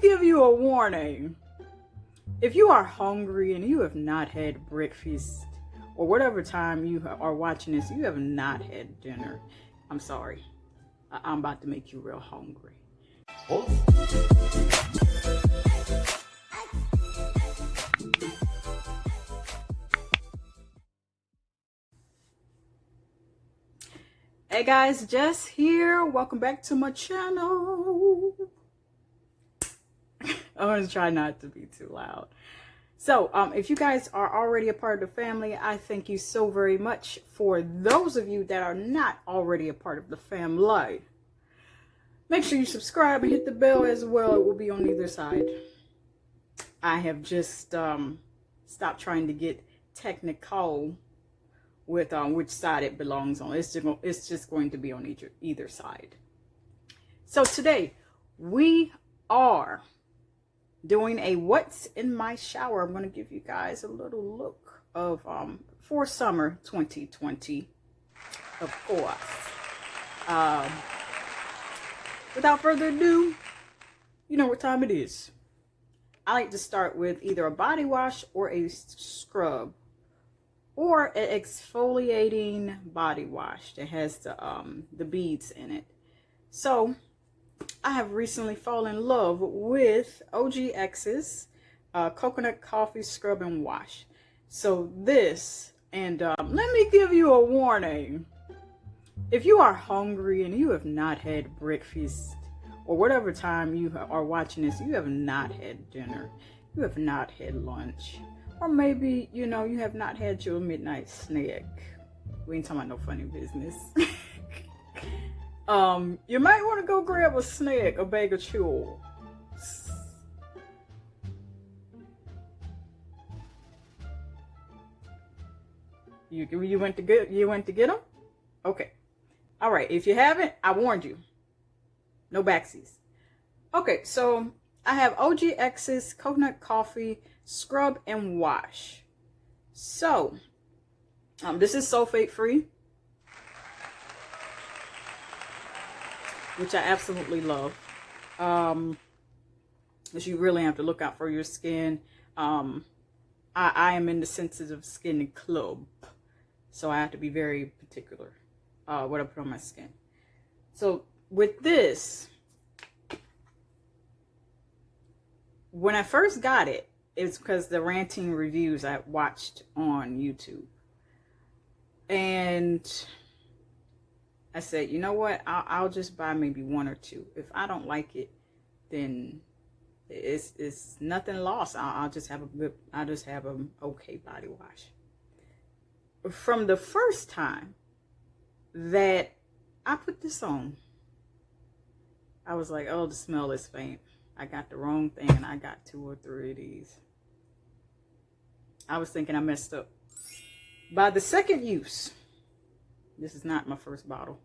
me give you a warning. If you are hungry and you have not had breakfast, or whatever time you are watching this, you have not had dinner, I'm sorry. I'm about to make you real hungry. Hey guys, Jess here. Welcome back to my channel. I'm gonna try not to be too loud. So, if you guys are already a part of the family, I thank you so very much. For those of you that are not already a part of the family, make sure you subscribe and hit the bell as well. It will be on either side. I have just stopped trying to get technical with which side it belongs on. It's just going to be on either side. So today we are doing a what's in my shower. I'm going to give you guys a little look of for summer 2020, of course. Without further ado, you know what time it is. I like to start with either a body wash or a scrub, or an exfoliating body wash that has the beads in it. So I have recently fallen in love with OGX's coconut coffee scrub and wash. So this, and let me give you a warning. If you are hungry and you have not had breakfast, or whatever time you are watching this, you have not had dinner, you have not had lunch, or maybe, you know, you have not had your midnight snack. We ain't talking about no funny business. You might want to go grab a snack, a bag of chips. You went to get them? Okay. All right. If you haven't, I warned you. No backsies. Okay, so I have OGX's coconut coffee scrub and wash. So this is sulfate free, which I absolutely love. Because you really have to look out for your skin. I am in the sensitive skin club, so I have to be very particular what I put on my skin. So with this, when I first got it, it's because the ranting reviews I watched on YouTube. And I said, you know what? I'll just buy maybe one or two. If I don't like it, then it's nothing lost. I'll just have an okay body wash. From the first time that I put this on, I was like, oh, the smell is faint. I got the wrong thing and I got 2 or 3 of these. I was thinking I messed up. By the second use, this is not my first bottle.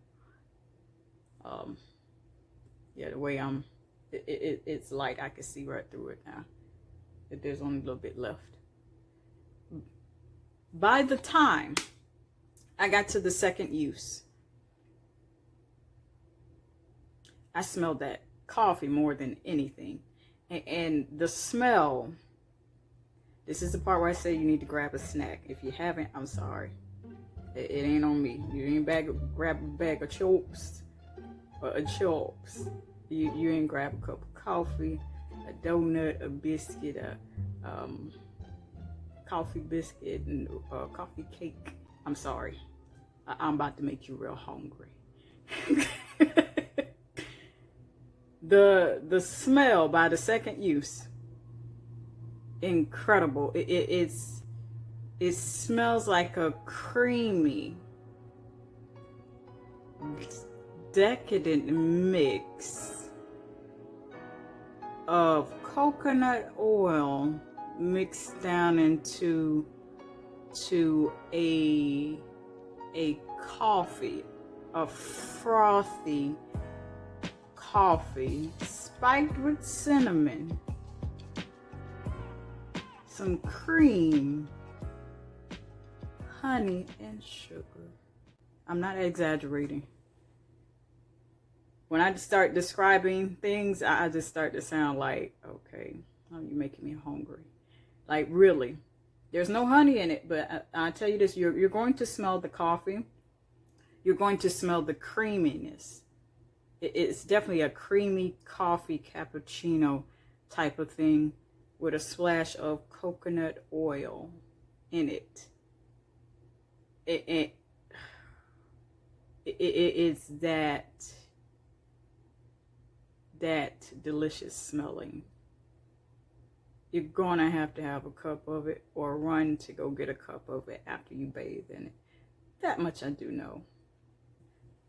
Yeah, the way it's light, I can see right through it now. There's only a little bit left. By the time I got to the second use, I smelled that coffee more than anything. And the smell, this is the part where I say you need to grab a snack. If you haven't, I'm sorry. It ain't on me. You ain't grab a bag of chips or a chips. You ain't grab a cup of coffee, a donut, a biscuit, a coffee biscuit, and a coffee cake. I'm sorry. I'm about to make you real hungry. The smell by the second use, incredible. It smells like a creamy, decadent mix of coconut oil mixed down into a coffee, a frothy coffee spiked with cinnamon, some cream, honey, and sugar. I'm not exaggerating. when I start describing things, I just start to sound like, okay, oh, you're making me hungry. Like, really. There's no honey in it, but I tell you this, you're going to smell the coffee. You're going to smell the creaminess. It's definitely a creamy coffee cappuccino type of thing with a splash of coconut oil in it. It's that delicious smelling. You're gonna have to have a cup of it or run to go get a cup of it after you bathe in it. That much I do know.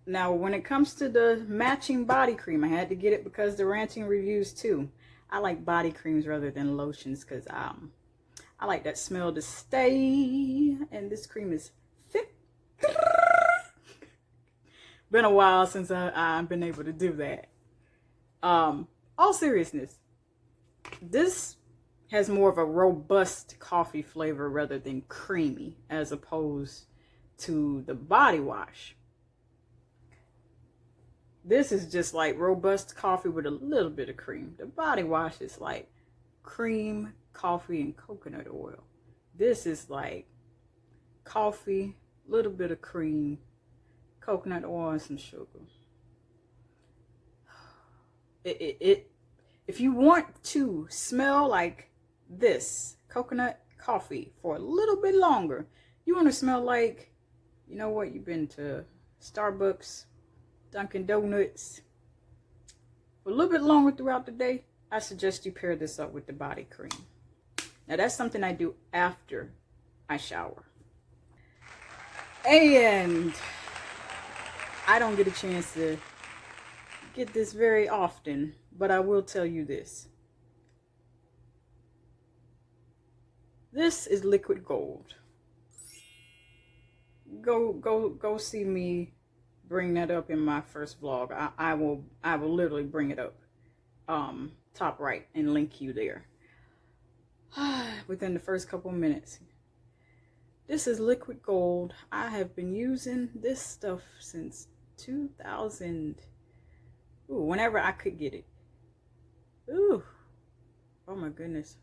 Now, when it comes to the matching body cream, I had to get it because the ranting reviews too. I like body creams rather than lotions because I like that smell to stay. And this cream is thick. Been a while since I've been able to do that. All seriousness, this has more of a robust coffee flavor rather than creamy, as opposed to the body wash. This is just like robust coffee with a little bit of cream. The body wash is like cream, coffee, and coconut oil. This is like coffee, little bit of cream, coconut oil, and some sugar. If you want to smell like this coconut coffee for a little bit longer, you want to smell like, you know what, you've been to Starbucks, Dunkin' Donuts for a little bit longer throughout the day, I suggest you pair this up with the body cream. Now that's something I do after I shower. And I don't get a chance to get this very often, but I will tell you this. This is liquid gold. Go see me bring that up in my first vlog. I will literally bring it up top right and link you there within the first couple of minutes. This is liquid gold. I have been using this stuff since 2000. Ooh, whenever I could get it. Ooh, oh my goodness.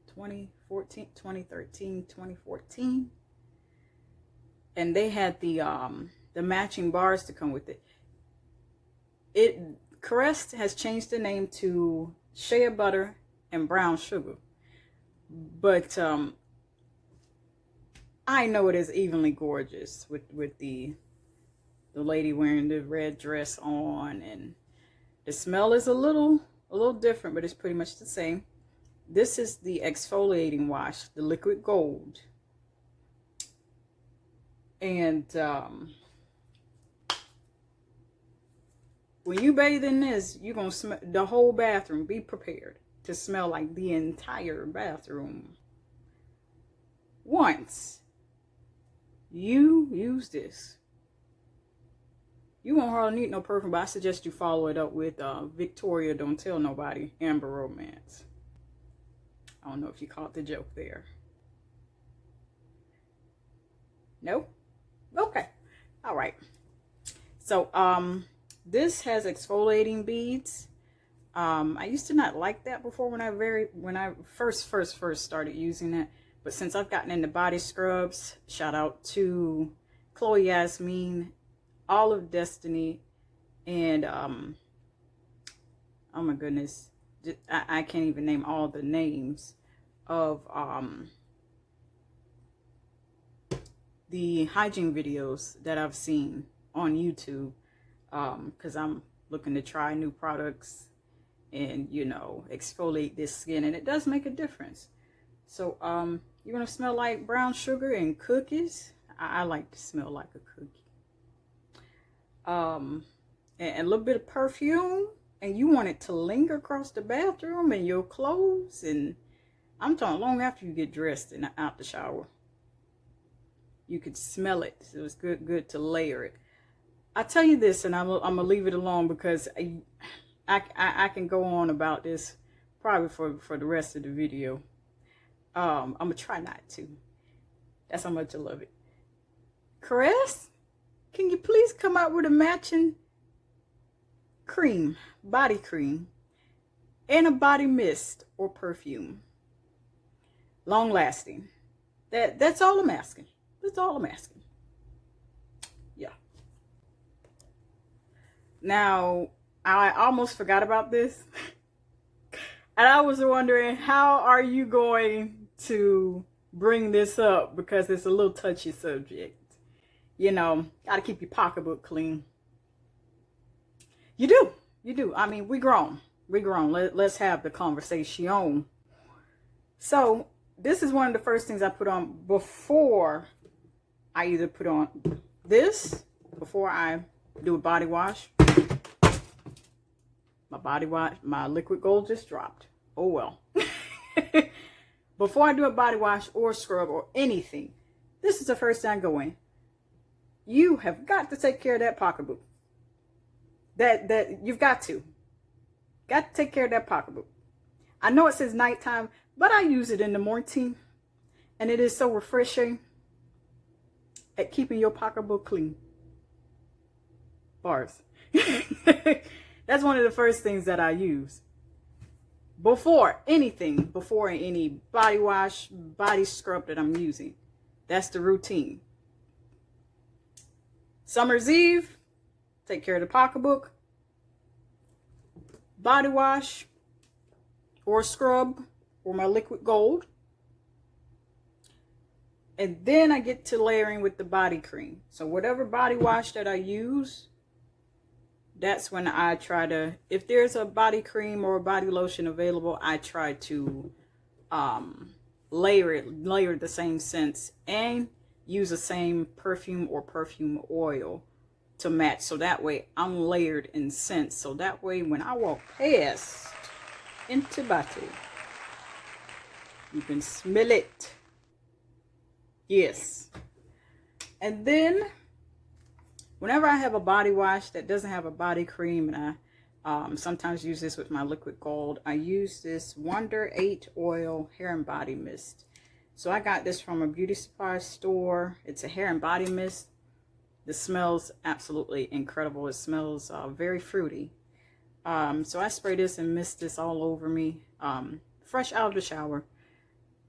2014, 2013, 2014. And they had the matching bars to come with it. Crest has changed the name to shea butter and brown sugar. But I know it is evenly gorgeous with the lady wearing the red dress on, and the smell is a little different, but it's pretty much the same. This is the exfoliating wash, the liquid gold. And when you bathe in this, you're going to smell the whole bathroom. Be prepared to smell like the entire bathroom. Once you use this, you won't hardly need no perfume, but I suggest you follow it up with Victoria Don't Tell Nobody Amber Romance. I don't know if you caught the joke there. Nope? Okay. All right. So, this has exfoliating beads. I used to not like that before when I first started using it. But since I've gotten into body scrubs, shout out to Chloe Yasmin, Olive Destiny, and oh my goodness, I can't even name all the names of the hygiene videos that I've seen on YouTube, because I'm looking to try new products and, you know, exfoliate this skin, and it does make a difference. So you're gonna smell like brown sugar and cookies. I like to smell like a cookie. And a little bit of perfume, and you want it to linger across the bathroom and your clothes, and I'm talking long after you get dressed and out the shower. You could smell it. So it's good to layer it. I tell you this, and I'm gonna leave it alone because I can go on about this probably for the rest of the video. I'm gonna try not to. That's how much I love it. Crest, can you please come out with a matching cream, body cream, and a body mist or perfume. Long lasting. That's all I'm asking. That's all I'm asking. Yeah. Now, I almost forgot about this. And I was wondering, how are you going to bring this up? Because it's a little touchy subject. You know, got to keep your pocketbook clean. You do. You do. I mean, we grown. We grown. Let's have the conversation. So, this is one of the first things I put on before I either put on this, before I do a body wash. My body wash, my liquid gold just dropped. Oh well. Before I do a body wash or scrub or anything, this is the first thing I go in. You have got to take care of that pocketbook. That you've got to take care of that pocketbook. I know it says nighttime, but I use it in the morning, and it is so refreshing at keeping your pocketbook clean. Bars. That's one of the first things that I use. Before anything, before any body wash, body scrub that I'm using. That's the routine. Summer's Eve, take care of the pocketbook. Body wash or scrub or my liquid gold. And then I get to layering with the body cream. So whatever body wash that I use, that's when I try to, if there's a body cream or a body lotion available, I try to layer the same scents and use the same perfume or perfume oil to match. So that way I'm layered in scents. So that way when I walk past into battle, you can smell it. Yes. And then whenever I have a body wash that doesn't have a body cream, and I sometimes use this with my liquid gold, I use this Wonder 8 Oil Hair and Body Mist. So I got this from a beauty supply store. It's a hair and body mist. This smells absolutely incredible. It smells very fruity. So I spray this and mist this all over me, fresh out of the shower.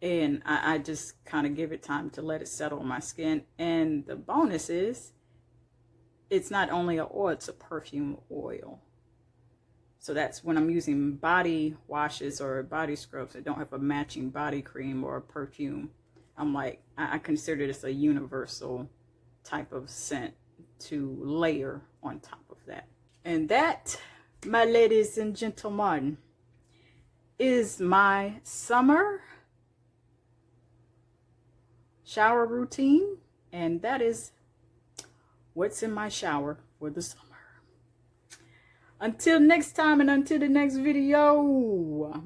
And I just kind of give it time to let it settle on my skin. And the bonus is, it's not only an oil, it's a perfume oil. So that's when I'm using body washes or body scrubs that don't have a matching body cream or a perfume. I'm like, I consider this a universal type of scent to layer on top of that. And that, my ladies and gentlemen, is my summer shower routine. And that is what's in my shower for the summer. Until next time and until the next video,